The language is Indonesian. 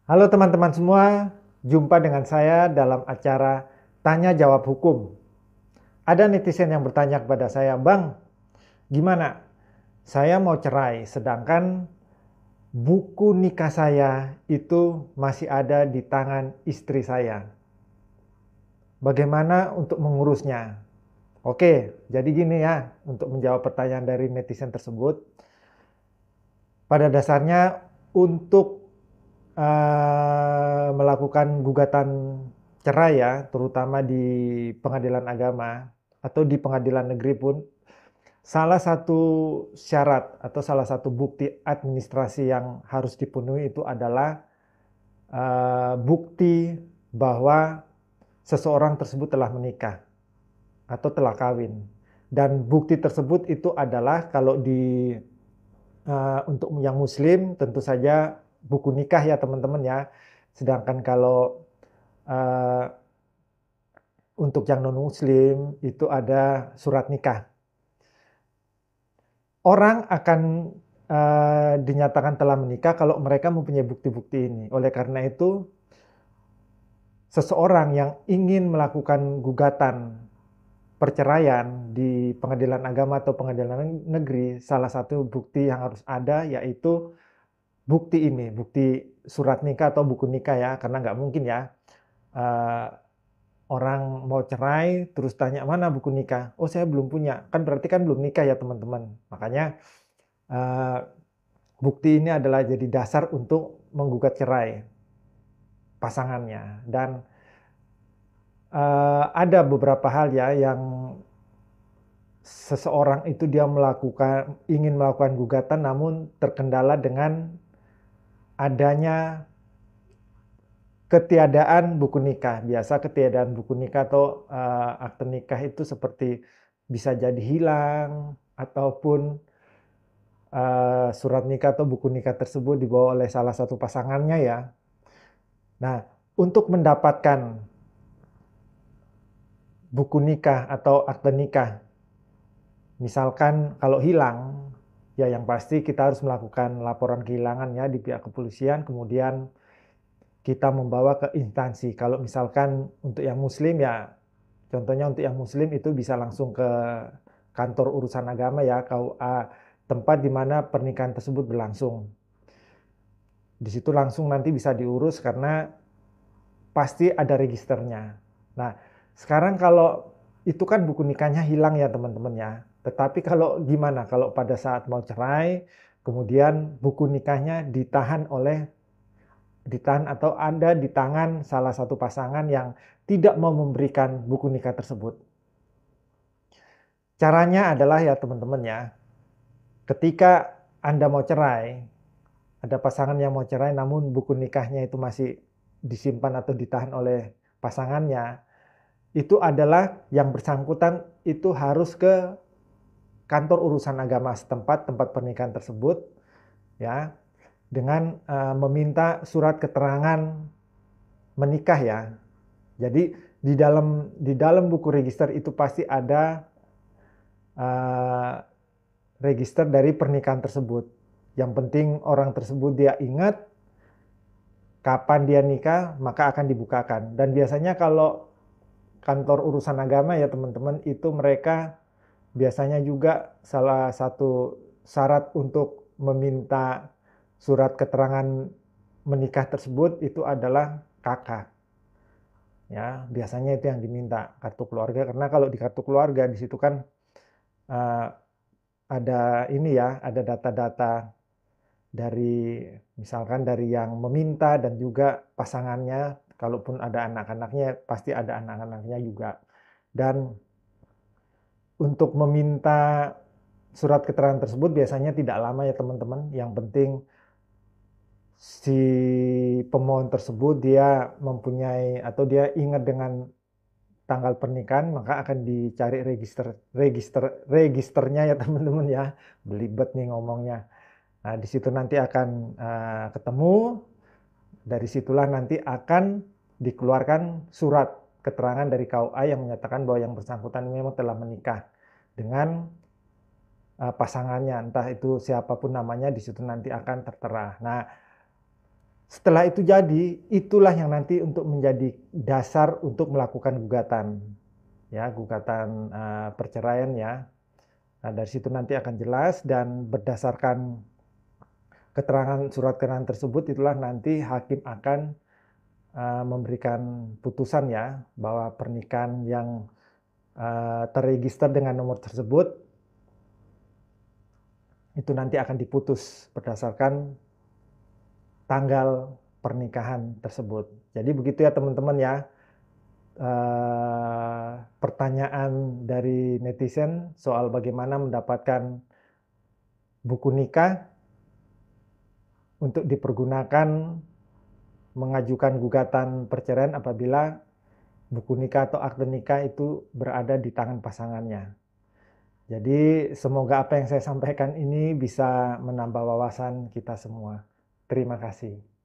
Halo teman-teman semua, jumpa dengan saya dalam acara Tanya Jawab Hukum. Ada netizen yang bertanya kepada saya, "Bang, gimana? Saya mau cerai, sedangkan buku nikah saya itu masih ada di tangan istri saya. Bagaimana untuk mengurusnya?" Oke, jadi gini ya, untuk menjawab pertanyaan dari netizen tersebut, pada dasarnya untuk melakukan gugatan cerai ya, terutama di pengadilan agama atau di pengadilan negeri pun, salah satu syarat atau salah satu bukti administrasi yang harus dipenuhi itu adalah bukti bahwa seseorang tersebut telah menikah atau telah kawin. Dan bukti tersebut itu adalah kalau di untuk yang muslim tentu saja buku nikah ya teman-teman ya. Sedangkan kalau eh, untuk yang non muslim itu ada surat nikah. Orang akan dinyatakan telah menikah kalau mereka mempunyai bukti-bukti ini. Oleh karena itu, seseorang yang ingin melakukan gugatan perceraian di pengadilan agama atau pengadilan negeri, salah satu bukti yang harus ada yaitu bukti ini, bukti surat nikah atau buku nikah ya, karena nggak mungkin ya eh, orang mau cerai terus tanya mana buku nikah. Oh saya belum punya, kan berarti kan belum nikah ya teman-teman. Makanya eh, bukti ini adalah jadi dasar untuk menggugat cerai pasangannya. Dan ada beberapa hal ya yang seseorang itu dia ingin melakukan gugatan namun terkendala dengan adanya ketiadaan buku nikah. Biasa ketiadaan buku nikah atau akte nikah itu seperti bisa jadi hilang ataupun surat nikah atau buku nikah tersebut dibawa oleh salah satu pasangannya ya. Nah, untuk mendapatkan buku nikah atau akte nikah, misalkan kalau hilang, ya yang pasti kita harus melakukan laporan kehilangan ya di pihak kepolisian, kemudian kita membawa ke instansi. Kalau misalkan untuk yang muslim ya, contohnya untuk yang muslim itu bisa langsung ke kantor urusan agama ya, KUA, tempat di mana pernikahan tersebut berlangsung. Di situ langsung nanti bisa diurus karena pasti ada registernya. Nah, sekarang kalau itu kan buku nikahnya hilang ya teman-teman ya. Tetapi kalau gimana kalau pada saat mau cerai, kemudian buku nikahnya ditahan atau ada di tangan salah satu pasangan yang tidak mau memberikan buku nikah tersebut. Caranya adalah ya teman-teman ya, ketika Anda mau cerai, ada pasangan yang mau cerai namun buku nikahnya itu masih disimpan atau ditahan oleh pasangannya, itu adalah yang bersangkutan itu harus ke kantor urusan agama setempat, tempat pernikahan tersebut, ya, dengan meminta surat keterangan menikah ya. Jadi di dalam buku register itu pasti ada uh, register dari pernikahan tersebut. Yang penting orang tersebut dia ingat kapan dia nikah, maka akan dibukakan. Dan biasanya kalau kantor urusan agama ya teman-teman, itu mereka biasanya juga salah satu syarat untuk meminta surat keterangan menikah tersebut itu adalah kakak. Ya, biasanya itu yang diminta kartu keluarga karena kalau di kartu keluarga di situ kan eh, ada ini ya, ada data-data dari misalkan dari yang meminta dan juga pasangannya, kalaupun ada anak-anaknya pasti ada anak-anaknya juga. Dan untuk meminta surat keterangan tersebut biasanya tidak lama ya teman-teman. Yang penting si pemohon tersebut dia mempunyai atau dia ingat dengan tanggal pernikahan, maka akan dicari registernya ya teman-teman ya. Belibet nih ngomongnya. Nah, di situ nanti akan ketemu. Dari situlah nanti akan dikeluarkan surat keterangan dari KUA yang menyatakan bahwa yang bersangkutan memang telah menikah dengan pasangannya, entah itu siapapun namanya, di situ nanti akan tertera. Nah, Setelah itu jadi, itulah yang nanti untuk menjadi dasar untuk melakukan gugatan, ya, gugatan perceraian ya. Nah, dari situ nanti akan jelas dan berdasarkan keterangan surat keterangan tersebut itulah nanti hakim akan memberikan putusan ya bahwa pernikahan yang terregister dengan nomor tersebut itu nanti akan diputus berdasarkan tanggal pernikahan tersebut. Jadi begitu ya teman-teman ya. Pertanyaan dari netizen soal bagaimana mendapatkan buku nikah untuk dipergunakan mengajukan gugatan perceraian apabila buku nikah atau akte nikah itu berada di tangan pasangannya. Jadi semoga apa yang saya sampaikan ini bisa menambah wawasan kita semua. Terima kasih.